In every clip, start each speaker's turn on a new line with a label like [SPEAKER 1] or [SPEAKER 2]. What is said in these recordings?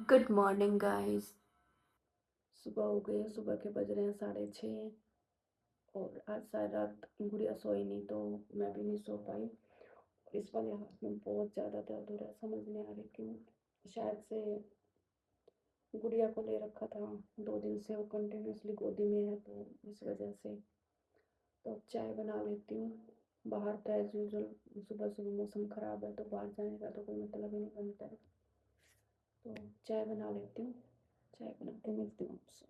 [SPEAKER 1] Good morning guys. सुबह हो गई है, सुबह के बज रहे हैं 6:30। और आज सारी रात गुड़िया सोई नहीं तो मैं भी नहीं सो पाई। इस वाले हाथ में बहुत ज़्यादा दर्द हो रहा है, समझ नहीं आ रही क्यों। शायद से गुड़िया को ले रखा था 2 दिन से, वो कंटिन्यूसली गोदी में है तो इस वजह से। तो अब चाय बना लेती हूँ। बाहर तो एज यूजल सुबह सुबह मौसम ख़राब है तो बाहर जाने का तो कोई मतलब ही नहीं बनता है। तो चाय बना लेती हूँ। चाय बना के मिलती हूँ आपसे।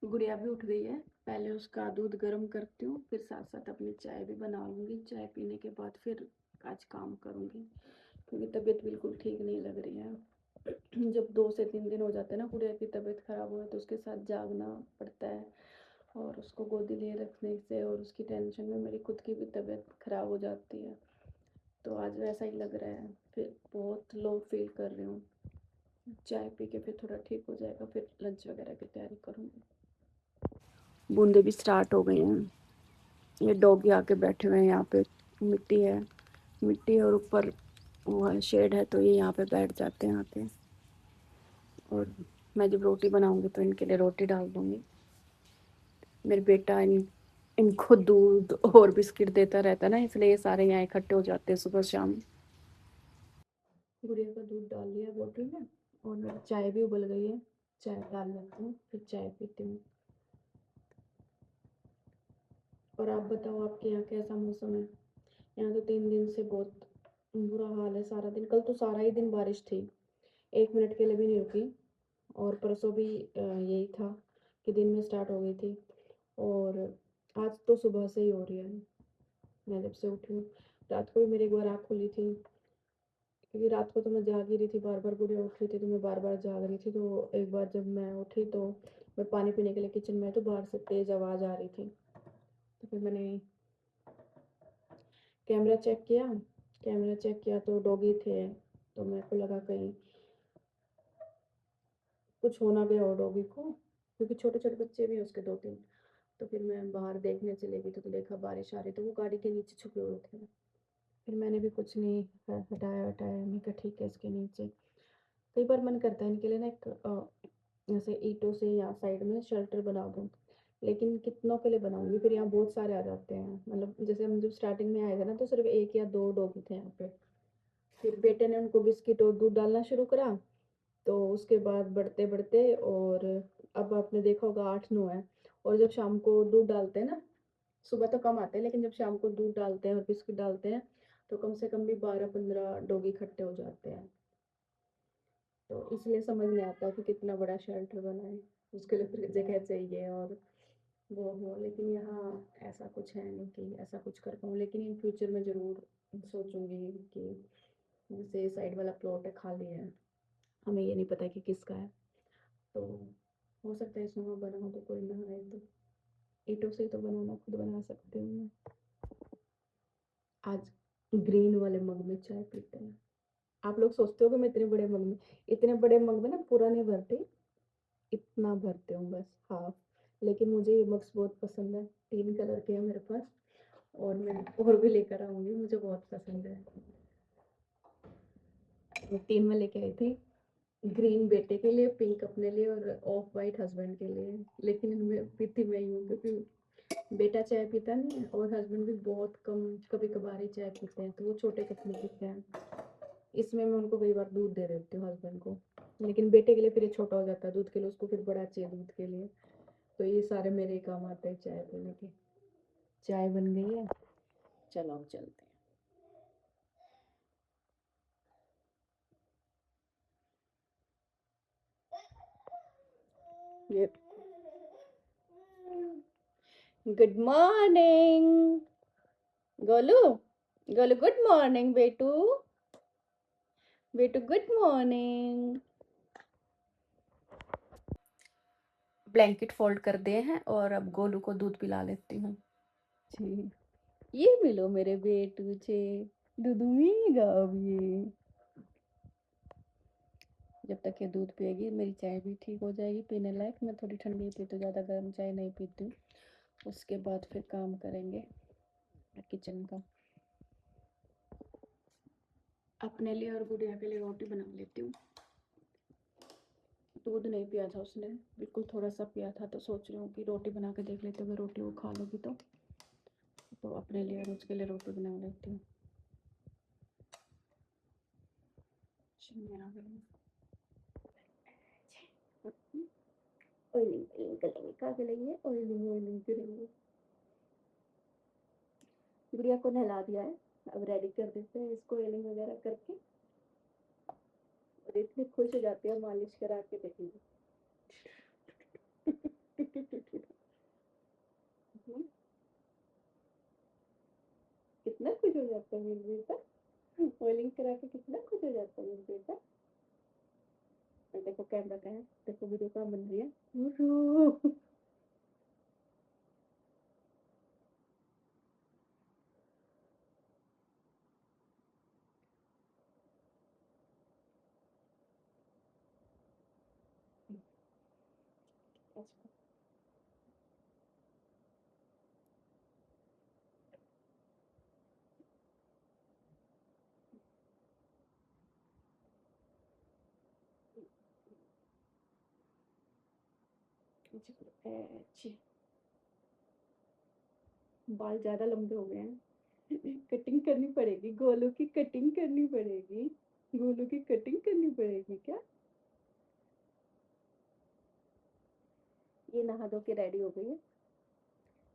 [SPEAKER 1] गुड़िया भी उठ गई है, पहले उसका दूध गर्म करती हूँ, फिर साथ साथ अपनी चाय भी बना लूँगी। चाय पीने के बाद फिर आज काम करूँगी, क्योंकि तबीयत बिल्कुल ठीक नहीं लग रही है। जब 2 से 3 दिन हो जाते हैं ना गुड़िया की तबीयत ख़राब हुई तो उसके साथ जागना पड़ता है, और उसको गोदी लिए रखने से और उसकी टेंशन में मेरी खुद की भी तबीयत ख़राब हो जाती है। तो आज वैसा ही लग रहा है, फिर बहुत लो फील कर रही हूँ। चाय पी के फिर थोड़ा ठीक हो जाएगा, फिर लंच वगैरह की तैयारी करूँगी। बूंदे भी स्टार्ट हो गई हैं। ये डॉगी आके बैठे हुए हैं यहाँ पे। मिट्टी है, मिट्टी है और ऊपर वो है शेड है, तो ये यहाँ पे बैठ जाते हैं आके। और मैं जब रोटी बनाऊंगी तो इनके लिए रोटी डाल दूंगी। मेरे बेटा इनको दूध और बिस्किट देता रहता है ना, इसलिए ये सारे यहाँ इकट्ठे हो जाते हैं सुबह शाम। गुड़िया का दूध डाल लिया बोतल में, और मेरी चाय भी उबल गई है। चाय डाल लेती हूँ, फिर चाय पीती हूँ। और आप बताओ, आपके यहाँ कैसा मौसम है? यहाँ तो 3 दिन से बहुत बुरा हाल है। सारा दिन, कल तो सारा ही दिन बारिश थी, 1 मिनट के लिए भी नहीं रुकी। और परसों भी यही था कि दिन में स्टार्ट हो गई थी। और आज तो सुबह से ही हो रही है। मैं जब से उठी हूँ, रात को भी मेरी एक बार आँख खुली थी, क्योंकि रात को तो मैं जाग ही रही थी, बार बार गुड़िया उठ रही थी तो मैं बार बार जाग रही थी। तो एक बार जब मैं उठी तो मैं पानी पीने के लिए किचन में, तो बाहर से तेज़ आवाज़ आ रही थी। तो फिर मैंने कैमरा चेक किया। कैमरा चेक किया तो डॉगी थे, तो मेरे को लगा कहीं कुछ होना गया हो डॉगी को, क्योंकि छोटे छोटे बच्चे भी हैं उसके 2-3। तो फिर मैं बाहर देखने चली गई तो देखा बारिश आ रही, तो वो गाड़ी के नीचे छुपे हुए थे। फिर मैंने भी कुछ नहीं हटाया हटाया, मैं कहा ठीक है इसके नीचे। कई बार मन करता है इनके लिए ना एक ऐसे ईंटों से या साइड में शेल्टर बना दूँ, लेकिन कितनों के लिए बनाऊंगी? फिर यहाँ बहुत सारे आ जाते हैं। मतलब जैसे हम जब स्टार्टिंग में आए थे ना तो सिर्फ 1 या 2 डॉगी थे यहाँ पे। फिर बेटे ने उनको बिस्किट और दूध डालना शुरू करा, तो उसके बाद बढ़ते बढ़ते, और अब आपने देखा होगा 8-9 है। और जब शाम को दूध डालते हैं ना, सुबह तो कम आते हैं, लेकिन जब शाम को दूध डालते हैं और बिस्किट डालते हैं तो कम से कम भी 12-15 डॉगी इकट्ठे हो जाते हैं। तो इसलिए समझ नहीं आता कि कितना बड़ा शेल्टर बनाए, उसके लिए फिर जगह चाहिए और वो हो। लेकिन यहाँ ऐसा कुछ है नहीं कि ऐसा कुछ कर पाऊँ, लेकिन इन फ्यूचर में ज़रूर सोचूंगी कि जैसे साइड वाला प्लॉट है, खाली है, हमें ये नहीं पता कि किसका है, तो हो सकता है इसमें मैं बनाऊँ तो कोई ना आए तो ईंटों से ही तो बनाना, खुद बना सकती हूँ मैं। आज ग्रीन वाले मग में चाय पीते हैं। आप लोग सोचते हो कि मैं इतने बड़े मग में ना पूरा नहीं भरती, इतना भरते हूँ बस, हाफ। लेकिन मुझे ये मग्स बहुत पसंद है, 3 कलर के हैं मेरे पास, और मैं और भी लेकर आऊंगी, मुझे बहुत पसंद है। मैं 3 में लेके आई थी, ग्रीन बेटे के लिए, पिंक अपने लिए और ऑफ वाइट हस्बैंड के लिए। लेकिन इनमें पीती मैं ही हूँ, क्योंकि बेटा चाय पीता नहीं है और हस्बैंड भी बहुत कम, कभी कभार ही चाय पीते हैं, तो वो छोटे कप में पीते हैं। इसमें मैं उनको कई बार दूध दे देती हूँ हस्बैंड को, लेकिन बेटे के लिए फिर ये छोटा हो जाता है दूध के लिए, उसको फिर बड़ा चाहिए दूध के लिए। तो ये सारे मेरे ही काम आते हैं चाय पीने के। चाय बन गई है, चलो हम चलते हैं। ये good morning Golu, Golu good morning बेटू, बेटू गुड मॉर्निंग। ब्लैंकेट फोल्ड कर दिए हैं और अब गोलू को दूध पिला लेती हूँ। जी, ये मिलो मेरे बेटू से, दूध पीएगा अब ये। जब तक ये दूध पिएगी मेरी चाय भी ठीक हो जाएगी पीने लायक। मैं थोड़ी ठंडी पीती हूँ, ज़्यादा गर्म चाय नहीं पीती हूँ। उसके बाद फिर काम करेंगे किचन का। अपने लिए और गुड़िया के लिए रोटी बना लेती हूँ। दूध नहीं पिया था उसने, बिल्कुल थोड़ा सा पिया था, तो सोच रही हूँ कि रोटी बना के देख लेते, अगर रोटी वो खा लेगी तो अपने लिए और उसके लिए रोटी बना लेती हूँ। ऑयलिंग करेंगे, क्या करेंगे, ऑयलिंग करेंगे। गुड़िया को नहला दिया है, अब रेडी कर देते हैं इसको ऑयलिंग वगैरह करके, और इतनी खुश हो जाती है मालिश करा के देखेंगे। कितना खुश हो जाता है मेरा बेटा, ऑयलिंग करा के कितना खुश हो जाता है मेरा बेटा। और देखो कैमरा का है, देखो वीडियो कहाँ बन रही है। बाल ज्यादा लंबे हो गए हैं, कटिंग करनी पड़ेगी, गोलू की कटिंग करनी पड़ेगी, गोलू की कटिंग करनी पड़ेगी क्या। ये नहा धो के रेडी हो गई है।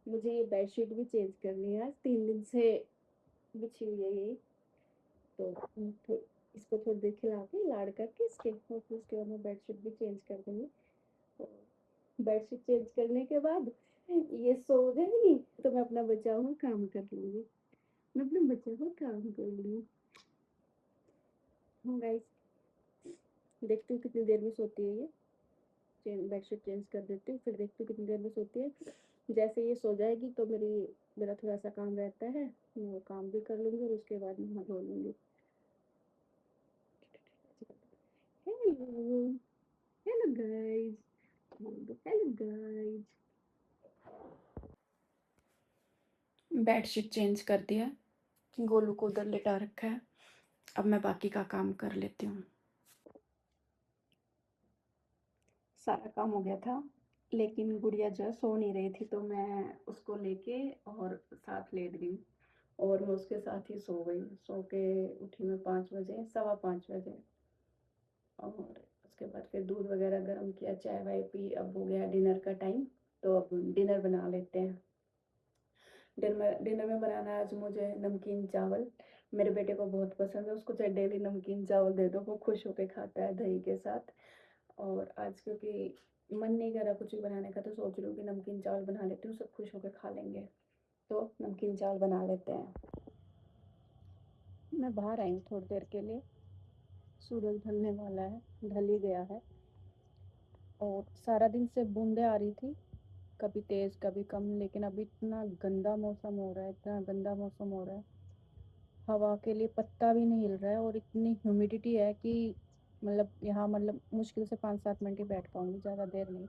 [SPEAKER 1] मुझे ये बेडशीट भी चेंज करनी है, आज 3 दिन से बिछी हुई है ये, तो इसको थोड़ी देर खिला के लाड़ करके इसके, और फिर उसके बाद मैं बेडशीट भी चेंज कर दूंगी। तो बेडशीट चेंज करने के बाद ये सो जाएगी, तो मैं अपना बचा हुआ काम कर लूंगी, मैं अपना बचा हुआ काम कर लूंगी। हाँ गाइस, देखती हूँ कितनी देर में सोती है ये, बेडशीट चेंज कर देती हूँ, फिर देखती हूँ कितनी देर में सोती है। जैसे ये सो जाएगी तो मेरा थोड़ा सा काम रहता है, मैं वो काम भी कर लूंगी, और उसके बाद नहा धो लूंगी। Hello, hello guys, hello guys. Bedsheet change कर दिया, गोलू को उधर लिटा रखा है, अब मैं बाकी का काम कर लेती हूँ। सारा काम हो गया था, लेकिन गुड़िया जो है सो नहीं रही थी, तो मैं उसको लेके और साथ लेट गई, और मैं उसके साथ ही सो गई। सो के उठी मैं 5 बजे, 5:15 बजे, और उसके बाद फिर दूध वगैरह गर्म किया, चाय वाय पी, अब हो गया डिनर का टाइम, तो अब डिनर बना लेते हैं। डिनर में बनाना है आज मुझे नमकीन चावल, मेरे बेटे को बहुत पसंद है, उसको चाहे डेली नमकीन चावल दे दो, वो खुश होकर खाता है दही के साथ। और आज क्योंकि मन नहीं कर रहा कुछ भी बनाने का, तो सोच रही हूँ कि नमकीन चावल बना लेती हूँ, सब खुश होकर खा लेंगे, तो नमकीन चावल बना लेते हैं। मैं बाहर आई हूँ थोड़ी देर के लिए, सूरज ढलने वाला है, ढल ही गया है, और सारा दिन से बूंदें आ रही थी, कभी तेज कभी कम, लेकिन अभी इतना गंदा मौसम हो रहा है, इतना गंदा मौसम हो रहा है, हवा के लिए पत्ता भी नहीं हिल रहा है, और इतनी ह्यूमिडिटी है कि मतलब यहाँ मतलब मुश्किल से 5-7 मिनट ही बैठ पाऊंगी, ज़्यादा देर नहीं।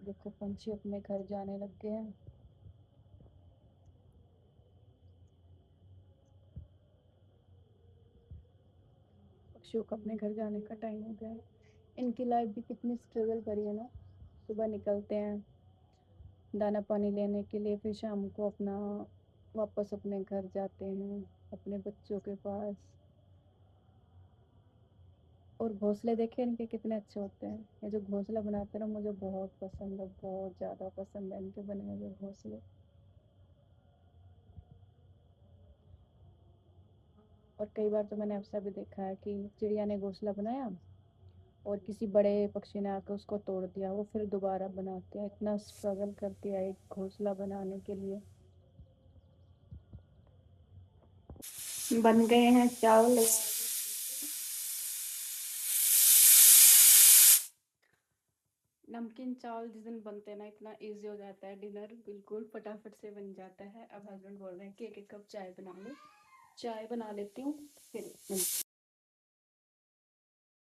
[SPEAKER 1] देखो पंछी अपने घर जाने लग गए हैं। पक्षियों का अपने घर जाने का टाइम हो गया है। इनकी लाइफ भी कितनी स्ट्रगल करी है ना, सुबह निकलते हैं दाना पानी लेने के लिए, फिर शाम को अपना वापस अपने घर जाते हैं, अपने बच्चों के पास। और घोंसले देखे इनके कितने अच्छे होते हैं, ये जो घोंसला बनाते हैं ना, मुझे बहुत पसंद है, बहुत ज़्यादा पसंद है इनके बने हुए घोंसले। और कई बार तो मैंने ऐसा भी देखा है कि चिड़िया ने घोंसला बनाया और किसी बड़े पक्षी ने आकर उसको तोड़ दिया, वो फिर दोबारा बनाते हैं, इतना स्ट्रगल करती है एक घोंसला बनाने के लिए। बन गए हैं चावल। नमकीन चावल जिस दिन बनते हैं ना, इतना इजी हो जाता है, डिनर बिल्कुल फटाफट से बन जाता है। अब हस्बैंड बोल रहे हैं कि एक एक कप चाय बना लो, चाय बना लेती हूँ, फिर